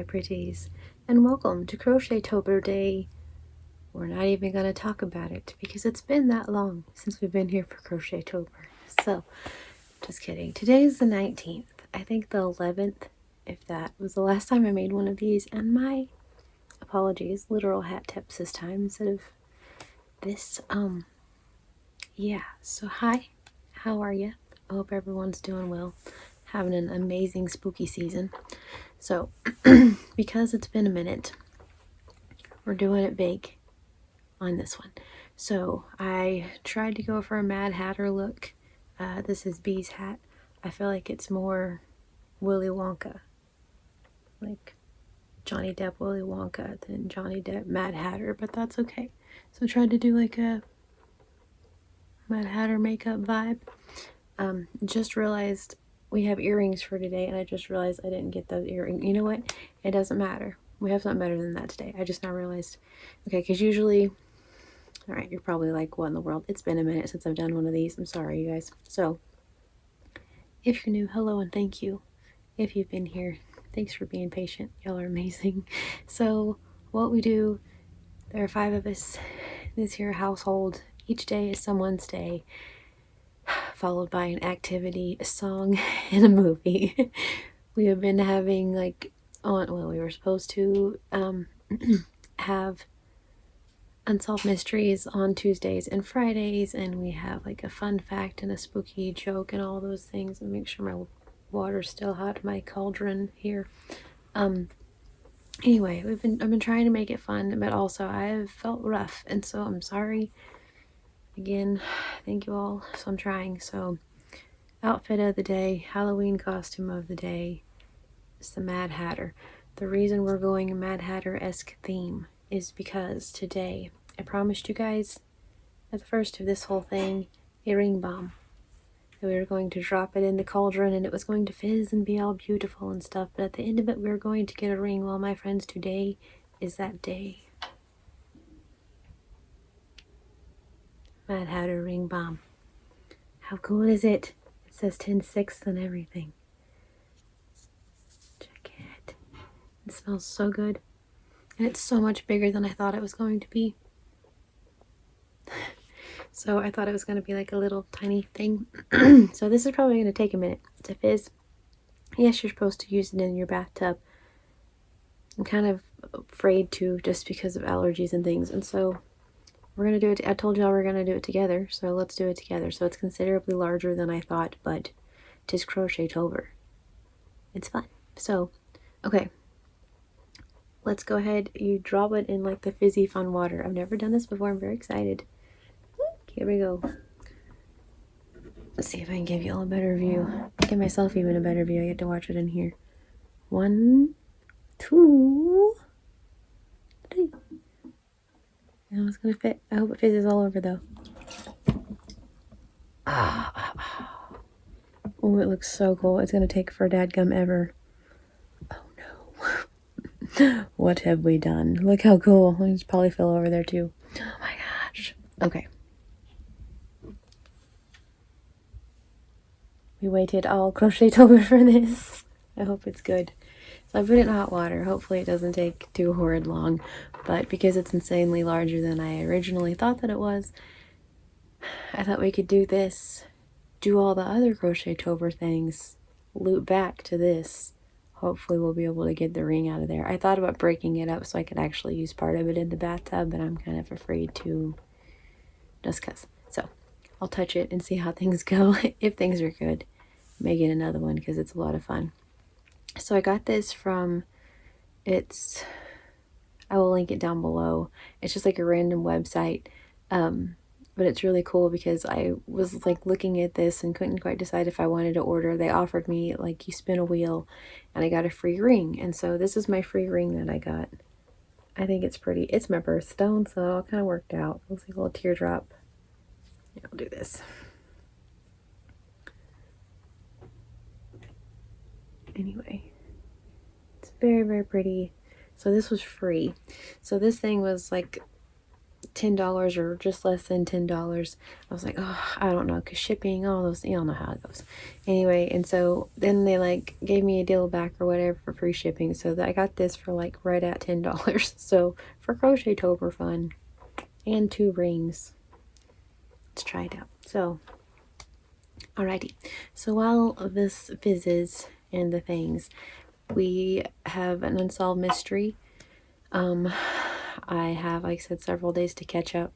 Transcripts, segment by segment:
pretties, and welcome to Crochetober Day. We're not even going to talk about it because it's been that long since we've been here for Crochetober. So, just kidding. Today's the 19th. I think the 11th, if that, was the last time I made one of these, and my apologies, literal hat tips this time instead of this. Yeah, so hi, how are you? I hope everyone's doing well, having an amazing spooky season. So, because it's been a minute, we're doing it big on this one. So, I tried to go for a Mad Hatter look. This is Bee's hat. I feel like it's more Willy Wonka, like Johnny Depp Willy Wonka than Johnny Depp Mad Hatter, but that's okay. So, I tried to do like a Mad Hatter makeup vibe. Just realized we have earrings for today, and I just realized I didn't get those earrings. You know what? It doesn't matter. We have something better than that today. I just now realized. Okay, because usually, all right, you're probably like, what in the world? It's been a minute since I've done one of these. I'm sorry, you guys. So, if you're new, hello and thank you. If you've been here, thanks for being patient. Y'all are amazing. So, what we do, there are 5 of us in this here household. Each day is someone's day, followed by an activity, a song, and a movie. We have been having we were supposed to have Unsolved Mysteries on Tuesdays and Fridays, and we have like a fun fact and a spooky joke and all those things, and make sure my water's still hot, my cauldron here. Anyway, I've been trying to make it fun, but also I've felt rough, and so I'm sorry. Again, thank you all. So I'm trying. So, outfit of the day, Halloween costume of the day, is the Mad Hatter. The reason we're going a Mad Hatter-esque theme is because today, I promised you guys at the first of this whole thing, a ring bomb. And we were going to drop it in the cauldron and it was going to fizz and be all beautiful and stuff. But at the end of it, we were going to get a ring. Well, my friends, today is that day. Mad Hatter ring bomb. How cool is it? It says 10/6 and everything. Check it. It smells so good. And it's so much bigger than I thought it was going to be. So I thought it was going to be like a little tiny thing. So this is probably going to take a minute to fizz. Yes, you're supposed to use it in your bathtub. I'm kind of afraid to, just because of allergies and things. And so we're going to do it. I told y'all we're going to do it together. So let's do it together. So it's considerably larger than I thought, but 'tis Crochetober. It's fun. So, okay. Let's go ahead. You drop it in like the fizzy fun water. I've never done this before. I'm very excited. Here we go. Let's see if I can give you all a better view. Give myself even a better view. I get to watch it in here. 1, 2, 3. Now it's gonna fit. I hope it fizzes all over though. Oh, it looks so cool. It's gonna take for dadgum ever. Oh no. What have we done? Look how cool. There's polyfill over there too. Oh my gosh. Okay. We waited all Crochetober for this. I hope it's good. So I put it in hot water. Hopefully it doesn't take too horrid long. But because it's insanely larger than I originally thought that it was, I thought we could do this, do all the other Crochetober things, loop back to this. Hopefully we'll be able to get the ring out of there. I thought about breaking it up so I could actually use part of it in the bathtub, but I'm kind of afraid to, just because. So I'll touch it and see how things go. If things are good, may get another one because it's a lot of fun. So I got this from, I will link it down below. It's just like a random website, but it's really cool because I was like looking at this and couldn't quite decide if I wanted to order. They offered me like you spin a wheel and I got a free ring, and so this is my free ring that I got. I think it's pretty. It's my birthstone, so it all kind of worked out. It looks like a little teardrop. Yeah, I'll do this. Anyway, it's very, very pretty. So this was free. So this thing was like $10 or just less than $10. I was like, oh, I don't know, because shipping, all those, you all know how it goes. Anyway, and so then they like gave me a deal back or whatever for free shipping. So I got this for like right at $10. So for Crochetober fun and 2 rings. Let's try it out. So, alrighty. So while this fizzes and the things, we have an unsolved mystery. I have, like I said, several days to catch up,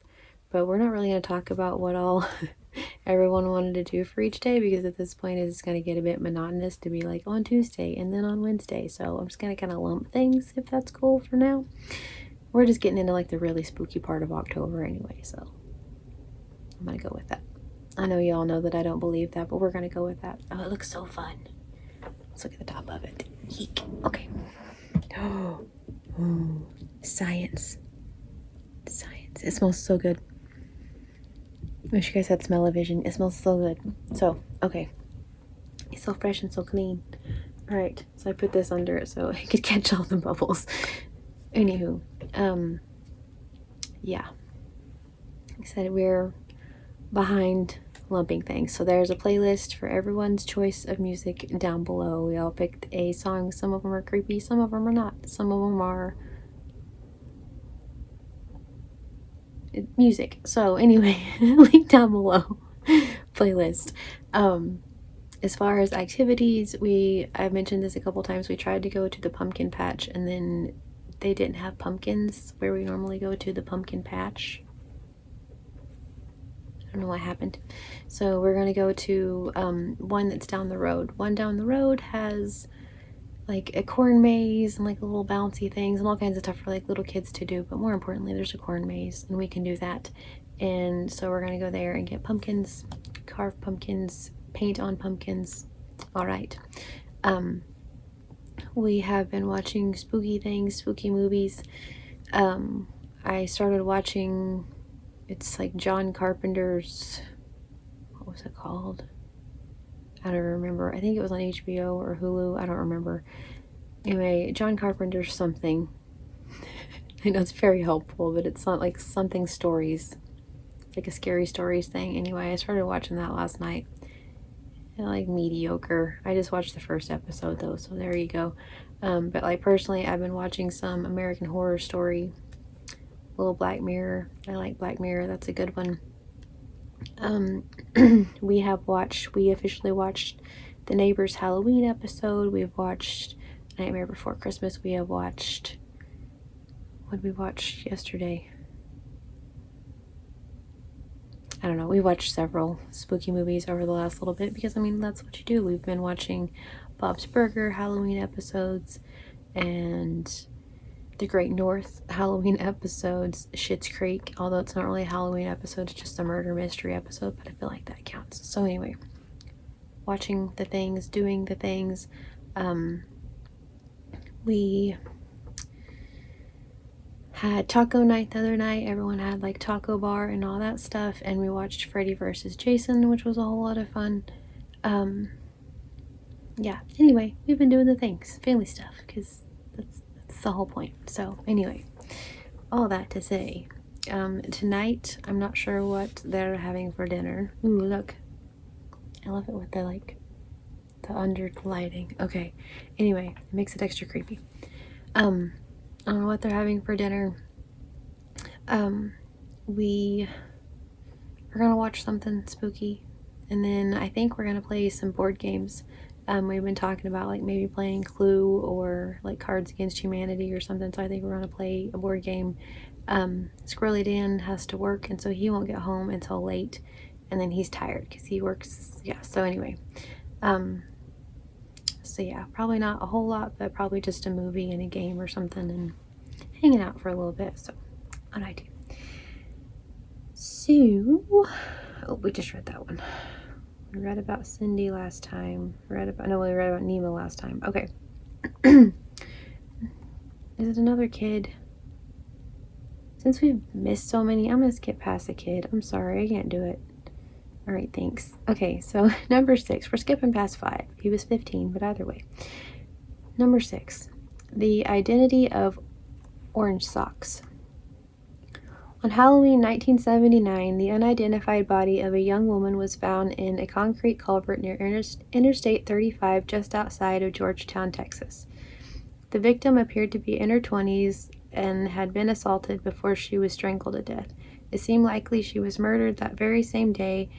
but we're not really going to talk about what all everyone wanted to do for each day, because at this point it's going to get a bit monotonous to be like on Tuesday and then on Wednesday. So I'm just going to kind of lump things, if that's cool for now. We're just getting into like the really spooky part of October anyway, so I'm going to go with that. I know you all know that I don't believe that, but we're going to go with that. Oh, it looks so fun. Let's look at the top of it. Eek. Okay. Oh, science. Science. It smells so good. Wish you guys had smell-o-vision. It smells so good. So, okay. It's so fresh and so clean. Alright, so I put this under it so I could catch all the bubbles. Anywho, yeah. Like I said, we're behind lumping things. So there's a playlist for everyone's choice of music down below. We all picked a song. Some of them are creepy, some of them are not. Some of them are music. So anyway, link down below. Playlist. As far as activities, I've mentioned this a couple times. We tried to go to the pumpkin patch, and then they didn't have pumpkins where we normally go to the pumpkin patch. I don't know what happened. So we're gonna go to one that's down the road. One down the road has like a corn maze and like little bouncy things and all kinds of stuff for like little kids to do. But more importantly, there's a corn maze and we can do that. And so we're gonna go there and get pumpkins, carve pumpkins, paint on pumpkins. All right. We have been watching spooky things, spooky movies. I started watching, it's like John Carpenter's, what was it called? I don't remember. I think it was on HBO or Hulu. I don't remember. Anyway, John Carpenter's something. I know it's very helpful, but it's not like something stories. It's like a scary stories thing. Anyway, I started watching that last night. And like mediocre. I just watched the first episode though, so there you go. But like personally, I've been watching some American Horror Story. Little Black Mirror. I like Black Mirror. That's a good one. We officially watched The Neighbors Halloween episode. We've watched Nightmare Before Christmas. We have watched, what did we watch yesterday? I don't know. We watched several spooky movies over the last little bit because, I mean, that's what you do. We've been watching Bob's Burger Halloween episodes and The Great North Halloween episodes, Schitt's Creek, although it's not really a Halloween episode, it's just a murder mystery episode, but I feel like that counts. So anyway, watching the things, doing the things. We had taco night the other night. Everyone had like taco bar and all that stuff, and we watched Freddy vs. Jason, which was a whole lot of fun. Yeah, anyway, we've been doing the things, family stuff, because that's the whole point. So anyway, all that to say, tonight I'm not sure what they're having for dinner. Ooh, look, I love it with the like the under lighting. Okay, anyway, it makes it extra creepy. I don't know what they're having for dinner. We are gonna watch something spooky, and then I think we're gonna play some board games. We've been talking about like maybe playing Clue or like Cards Against Humanity or something, so I think we're gonna play a board game. Squirrely Dan has to work, and so he won't get home until late, and then he's tired because he works. Yeah, so anyway, so yeah, probably not a whole lot, but probably just a movie and a game or something and hanging out for a little bit. So what I do. So, oh, we just read that one. We read about Cindy last time. We read about Nemo last time. Okay. Is it another kid? Since we've missed so many, I'm gonna skip past the kid. I'm sorry, I can't do it. Alright, thanks. Okay, so number 6. We're skipping past 5. He was 15, but either way. Number 6. The identity of orange socks. On Halloween 1979, the unidentified body of a young woman was found in a concrete culvert near Interstate 35 just outside of Georgetown, Texas. The victim appeared to be in her 20s and had been assaulted before she was strangled to death. It seemed likely she was murdered that very same day,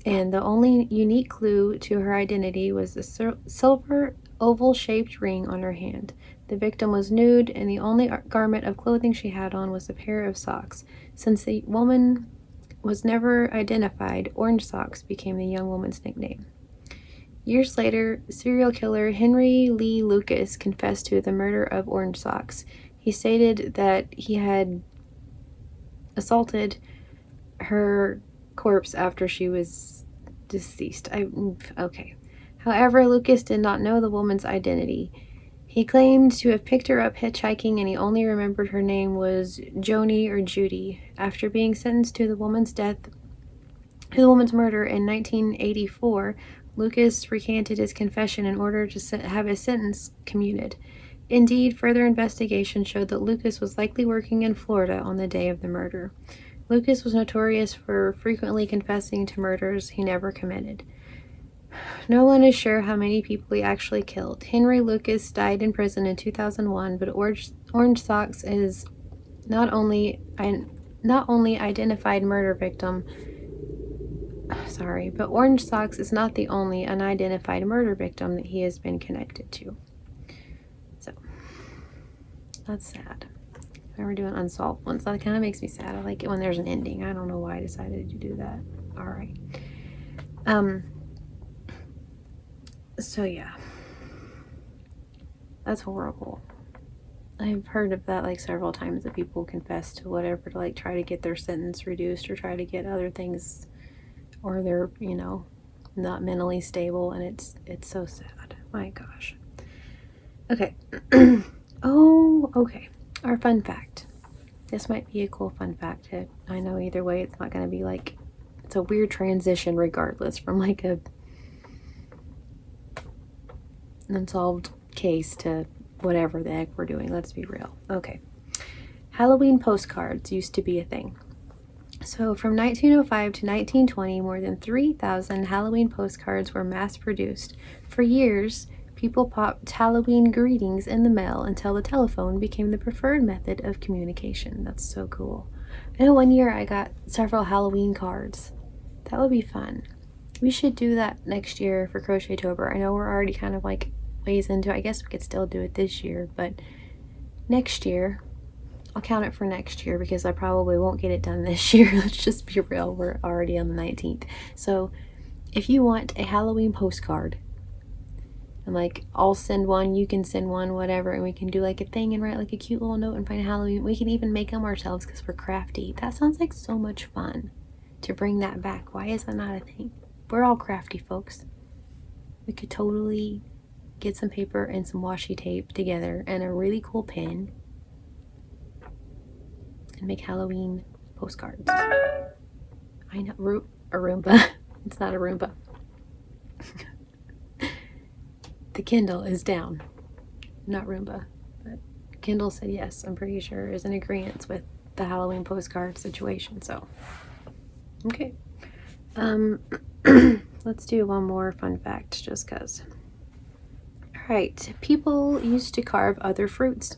and the only unique clue to her identity was the silver oval-shaped ring on her hand. The victim was nude, and the only garment of clothing she had on was a pair of socks. Since the woman was never identified, Orange Socks became the young woman's nickname. Years later, serial killer Henry Lee Lucas confessed to the murder of Orange Socks. He stated that he had assaulted her corpse after she was deceased. Okay. However, Lucas did not know the woman's identity. He claimed to have picked her up hitchhiking, and he only remembered her name was Joni or Judy. After being sentenced to the woman's murder in 1984, Lucas recanted his confession in order to have his sentence commuted. Indeed, further investigation showed that Lucas was likely working in Florida on the day of the murder. Lucas was notorious for frequently confessing to murders he never committed. No one is sure how many people he actually killed. Henry Lucas died in prison in 2001, but Orange Socks is not only identified murder victim. Sorry, but Orange Socks is not the only unidentified murder victim that he has been connected to. So, that's sad. We're doing unsolved ones. That kind of makes me sad. I like it when there's an ending. I don't know why I decided to do that. All right. So yeah, that's horrible. I've heard of that like several times, that people confess to whatever to like try to get their sentence reduced or try to get other things, or they're, not mentally stable, and it's so sad. My gosh. Okay. Okay. Our fun fact. This might be a cool fun fact. I know either way it's not going to be like, it's a weird transition regardless from like an unsolved case to whatever the heck we're doing. Let's be real. Okay. Halloween postcards used to be a thing. So from 1905 to 1920, more than 3,000 Halloween postcards were mass-produced. For years, people popped Halloween greetings in the mail until the telephone became the preferred method of communication. That's so cool. I know one year I got several Halloween cards. That would be fun. We should do that next year for Crochetober. I know we're already kind of like ways into it. I guess we could still do it this year, but next year, I'll count it for next year because I probably won't get it done this year. Let's just be real. We're already on the 19th. So if you want a Halloween postcard, and like I'll send one, you can send one, whatever, and we can do like a thing and write like a cute little note and find Halloween. We can even make them ourselves because we're crafty. That sounds like so much fun to bring that back. Why is that not a thing? We're all crafty folks. We could totally get some paper and some washi tape together and a really cool pen and make Halloween postcards. I know, a Roomba. It's not a Roomba. The Kindle is down. Not Roomba. But Kindle said yes, I'm pretty sure, is in agreement with the Halloween postcard situation. So, okay. Let's do one more fun fact just because. Alright, people used to carve other fruits.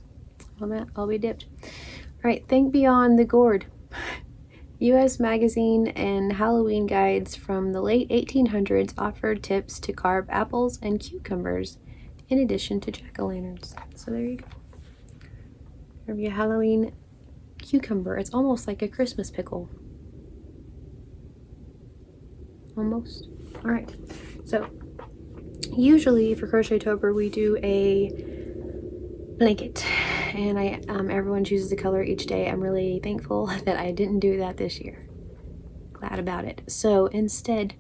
On that, I'll be dipped. Alright, think beyond the gourd. U.S. magazine and Halloween guides from the late 1800s offered tips to carve apples and cucumbers in addition to jack-o'-lanterns. So there you go. Carve your Halloween cucumber. It's almost like a Christmas pickle. Almost. Alright, so usually for Crochetober we do a blanket, and everyone chooses a color each day. I'm really thankful that I didn't do that this year. Glad about it. So instead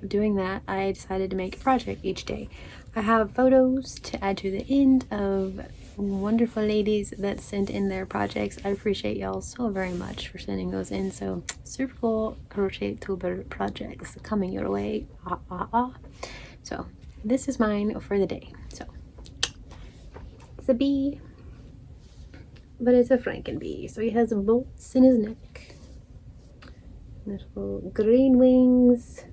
of doing that, I decided to make a project each day. I have photos to add to the end of wonderful ladies that sent in their projects. I appreciate y'all so very much for sending those in. So super cool Crochetober projects coming your way. So this is mine for the day. So it's a bee. but it's a Frankenbee. So he has bolts in his neck. Little green wings.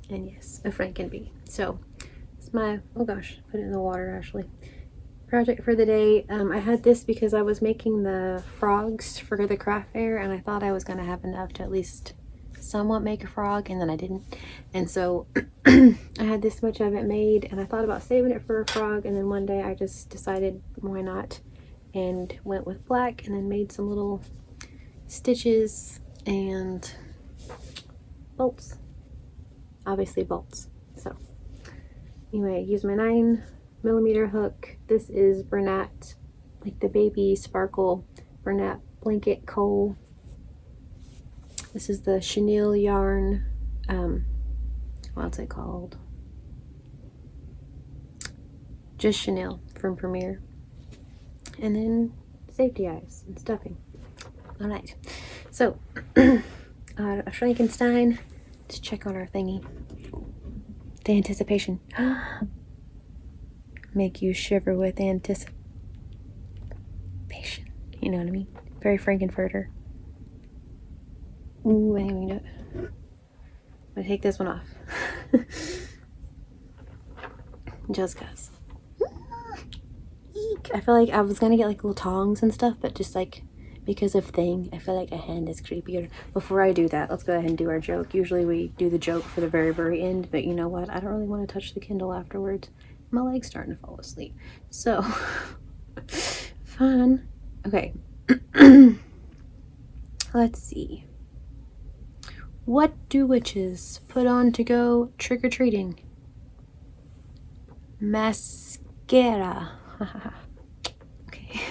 And yes, a Frankenbee. So it's my, oh gosh, put it in the water actually. Project for the day. I had this because I was making the frogs for the craft fair, and I thought I was going to have enough to at least somewhat make a frog, and then I didn't. And so I had this much of it made, and I thought about saving it for a frog, and then one day I just decided why not, and went with black, and then made some little stitches and bolts. Obviously bolts. So anyway, use my 9mm hook. This is Bernat, like the baby sparkle Bernat blanket coal. This is the chenille yarn. What's it called? Just chenille from Premier. And then safety eyes and stuffing. All right. So a Frankenstein. Let's check on our thingy. The anticipation. Make you shiver with anticipation. You know what I mean? Very Frankenfurter. Ooh, I didn't even do it. I'm gonna take this one off. Just cause. Eek. I feel like I was gonna get like little tongs and stuff, but just like because of thing, I feel like a hand is creepier. Before I do that, let's go ahead and do our joke. Usually we do the joke for the very, very end, but you know what? I don't really want to touch the Kindle afterwards. My leg's starting to fall asleep. So, fun. Okay. Let's see. What do witches put on to go trick-or-treating? Mascara. Okay.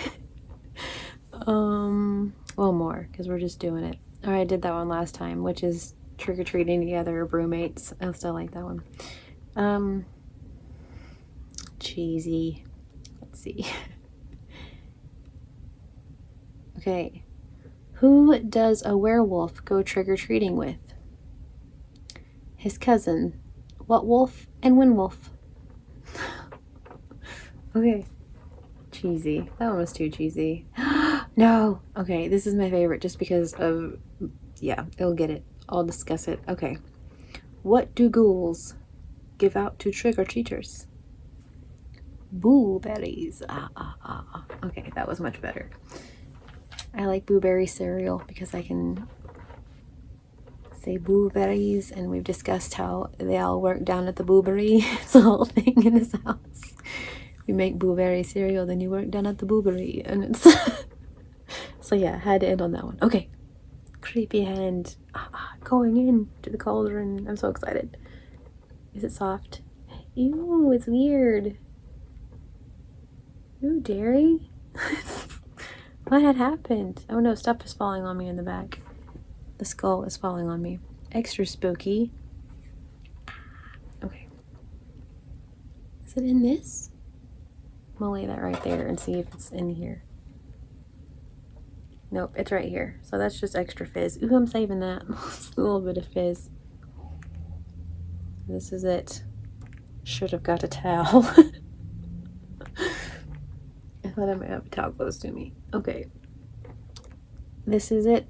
Well, more, because we're just doing it. All right, I did that one last time, which is trick-or-treating together, or brewmates. I still like that one. Cheesy. Let's see. Okay. Who does a werewolf go trick-or-treating with? His cousin. What wolf and when wolf? Okay. Cheesy. That one was too cheesy. No. Okay, this is my favorite just because of, yeah, it'll get it. I'll discuss it. Okay. What do ghouls give out to trick-or-treaters? Blueberries. Okay, that was much better. I like blueberry cereal because I can say blueberries, and we've discussed how they all work down at the blueberry. It's a whole thing in this house. You make blueberry cereal, then you work down at the blueberry, and it's so yeah, I had to end on that one. Okay, creepy hand going in to the cauldron. I'm so excited. Is it soft? Ew, it's weird. Ooh, dairy. What had happened? Oh no, stuff is falling on me in the back. The skull is falling on me. Extra spooky. Okay. Is it in this? I'm gonna lay that right there and see if it's in here. Nope, it's right here. So that's just extra fizz. Ooh, I'm saving that. A little bit of fizz. This is it. Should have got a towel. I thought I might have a towel close to me. Okay. This is it.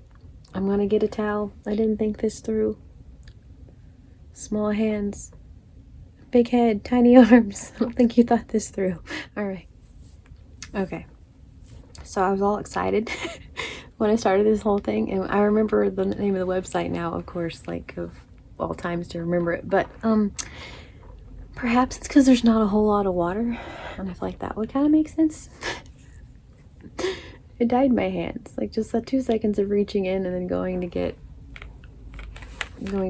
I'm gonna get a towel. I didn't think this through. Small hands. Big head. Tiny arms. I don't think you thought this through. Alright. Okay. So I was all excited when I started this whole thing. And I remember the name of the website now, of course, like of all times to remember it. But perhaps it's because there's not a whole lot of water. And I feel like that would kind of make sense. It dyed my hands. Like just that 2 seconds of reaching in and then going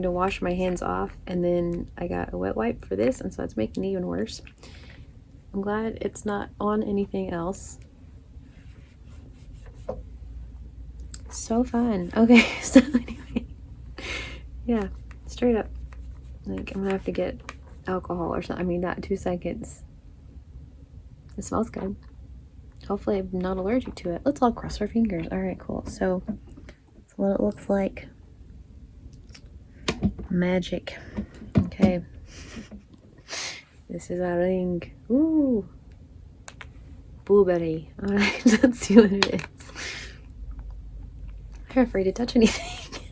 to wash my hands off. And then I got a wet wipe for this. And so it's making it even worse. I'm glad it's not on anything else. So fun. Okay, so anyway. Yeah, straight up. Like I'm gonna have to get alcohol or something. I mean, not 2 seconds. It smells good. Hopefully I'm not allergic to it. Let's all cross our fingers. All right, cool. So that's what it looks like. Magic. Okay. This is our ring. Ooh. blueberry. Alright, let's see what it is. I'm afraid to touch anything.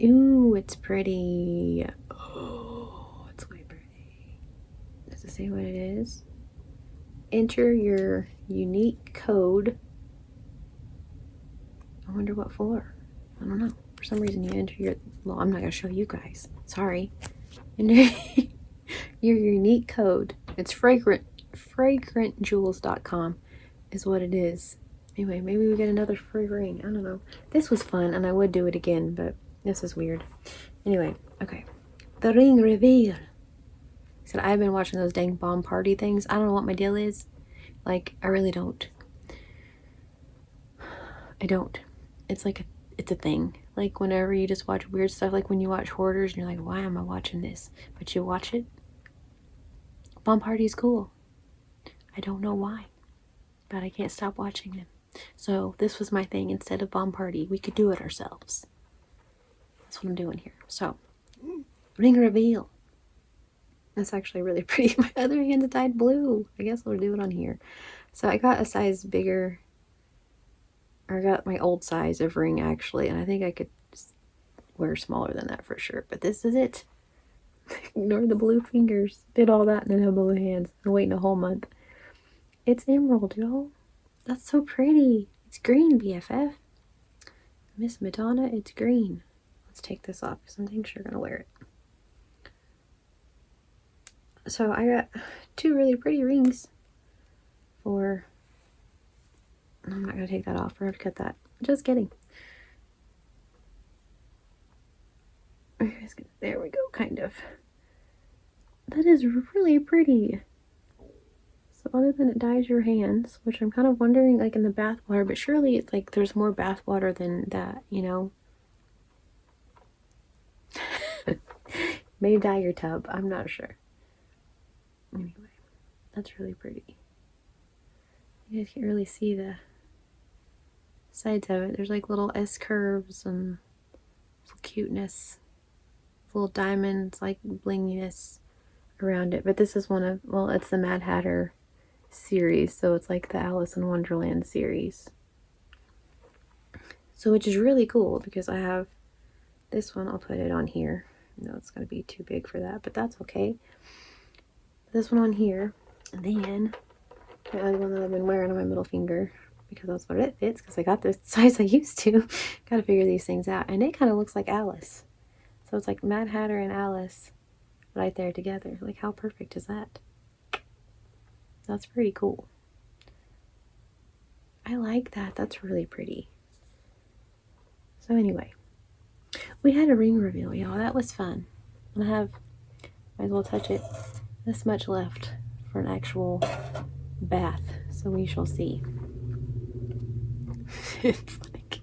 Ooh, it's pretty. Oh, it's way pretty. Does it say what it is? Enter your unique code. I wonder what for. I don't know. For some reason you enter your... Well, I'm not going to show you guys. Sorry. Enter your unique code. It's fragrantjewels.com is what it is. Anyway, maybe we get another free ring. I don't know. This was fun, and I would do it again, but this is weird. Anyway, okay. The ring reveal. He said, I've been watching those dang bomb party things. I don't know what my deal is. Like, I really don't. I don't. It's like it's a thing. Like, whenever you just watch weird stuff, like when you watch Hoarders, and you're like, why am I watching this? But you watch it. Bomb party is cool. I don't know why. But I can't stop watching them. So, this was my thing. Instead of bomb party, we could do it ourselves. That's what I'm doing here. So, ring reveal. That's actually really pretty. My other hand's dyed blue. I guess I'll do it on here. So I got a size bigger. Or I got my old size of ring actually. And I think I could wear smaller than that for sure. But this is it. Ignore the blue fingers. Did all that and then have blue hands. I'm waiting a whole month. It's emerald, y'all. That's so pretty. It's green, BFF. Miss Madonna, it's green. Let's take this off because I'm thinking you're going to wear it. So I got 2 really pretty rings for... I'm not going to take that off. We're going to cut that. Just kidding. There we go, kind of. That is really pretty. So other than it dyes your hands, which I'm kind of wondering, like in the bath water, but surely it's like there's more bath water than that, you know? May dye your tub. I'm not sure. Anyway, that's really pretty. You guys can't really see the sides of it. There's like little S curves and little cuteness, little diamonds, like blinginess around it. But this is one of, well, it's the Mad Hatter series, so it's like the Alice in Wonderland series. So which is really cool because I have this one. I'll put it on here. No, it's going to be too big for that, but that's okay. This one on here, and then the other one that I've been wearing on my middle finger because that's what it fits because I got the size I used to. Got to figure these things out, and it kind of looks like Alice. So it's like Mad Hatter and Alice right there together. Like, how perfect is that? That's pretty cool. I like that. That's really pretty. So anyway, we had a ring reveal, y'all. That was fun. And I have, might as well touch it, this much left for an actual bath. So we shall see. It's like,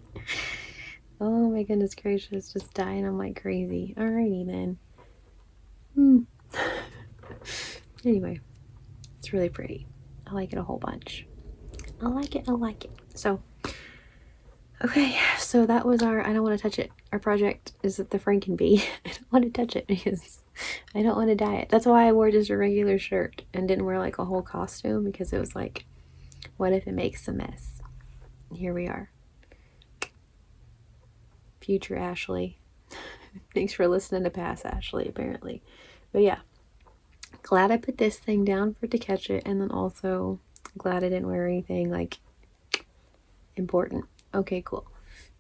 oh my goodness gracious, just dying. I'm like crazy. Alrighty then. Anyway, it's really pretty. I like it a whole bunch. I like it. I like it. So, okay, so that was our, I don't want to touch it. Our project is the Frankenbee. I don't want to touch it because I don't want to dye it. That's why I wore just a regular shirt and didn't wear like a whole costume because it was like, what if it makes a mess? Here we are. Future Ashley. Thanks for listening to past Ashley, apparently. But yeah, glad I put this thing down for it to catch it, and then also glad I didn't wear anything like important. Okay, cool.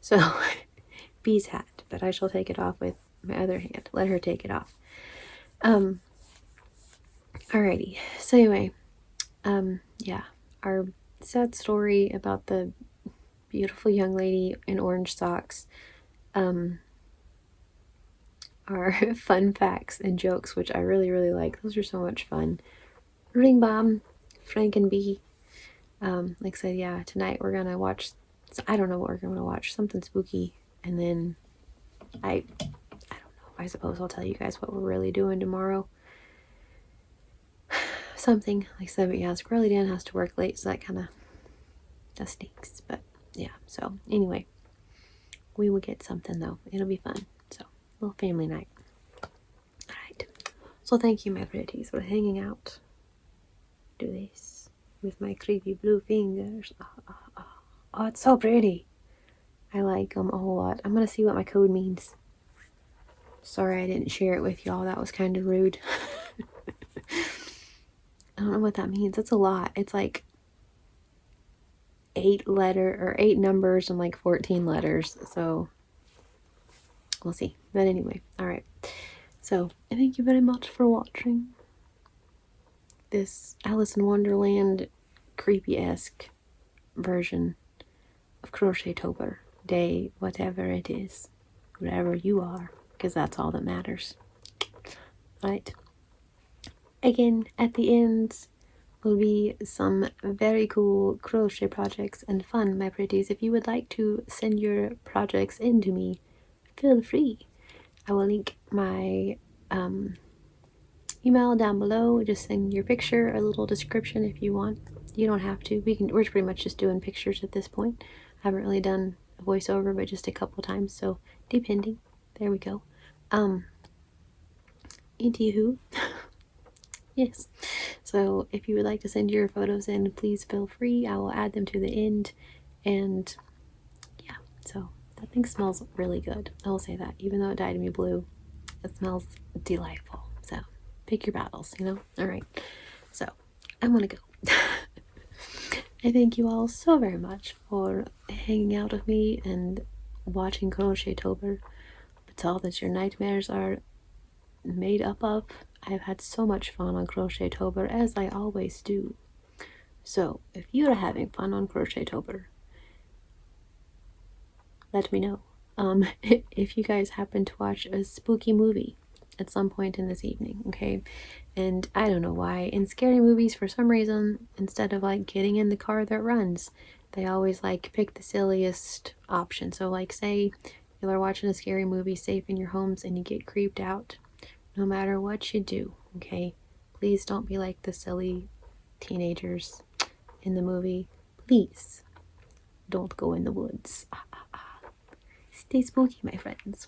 So, Bee's hat, but I shall take it off with my other hand. Let her take it off. Alrighty. So anyway, yeah, our sad story about the beautiful young lady in orange socks, are fun facts and jokes, which I really, really like. Those are so much fun. Ring Bomb, Frankenbee. Like I said, yeah, tonight we're gonna watch, I don't know what we're gonna watch, something spooky, and then I don't know, I suppose I'll tell you guys what we're really doing tomorrow. Something, like I said, but yeah, Squirrely Dan has to work late, so that stinks, but yeah, so anyway, we will get something though. It'll be fun. So, little family night. Alright. So thank you, my pretties, for hanging out do this with my creepy blue fingers. Oh, it's so pretty. I like them a whole lot. I'm gonna see what my code means. Sorry I didn't share it with y'all. That was kind of rude. I don't know what that means. It's a lot. It's like 8 numbers and like 14 letters. So we'll see. But anyway, alright. So thank you very much for watching this Alice in Wonderland creepy-esque version of Crochetober day, whatever it is, wherever you are, because that's all that matters. Right. Again, at the end will be some very cool crochet projects and fun, my pretties. If you would like to send your projects in to me, feel free. I will link my email down below. Just send your picture, a little description if you want. You don't have to. We're pretty much just doing pictures at this point. I haven't really done a voiceover, but just a couple times, so depending. There we go. Anywho. Yes. So if you would like to send your photos in, please feel free. I will add them to the end. And yeah, so that thing smells really good. I will say that. Even though it dyed me blue, it smells delightful. So pick your battles, you know? Alright. So I'm gonna go. I thank you all so very much for hanging out with me and watching Crochetober. It's all that your nightmares are made up of. I've had so much fun on Crochetober, as I always do. So, if you're having fun on Crochetober, let me know. If you guys happen to watch a spooky movie at some point in this evening, okay? And I don't know why, in scary movies, for some reason, instead of like getting in the car that runs, they always like pick the silliest option. So like say you're watching a scary movie safe in your homes and you get creeped out. No matter what you do, okay? Please don't be like the silly teenagers in the movie. Please don't go in the woods. Stay spooky, my friends.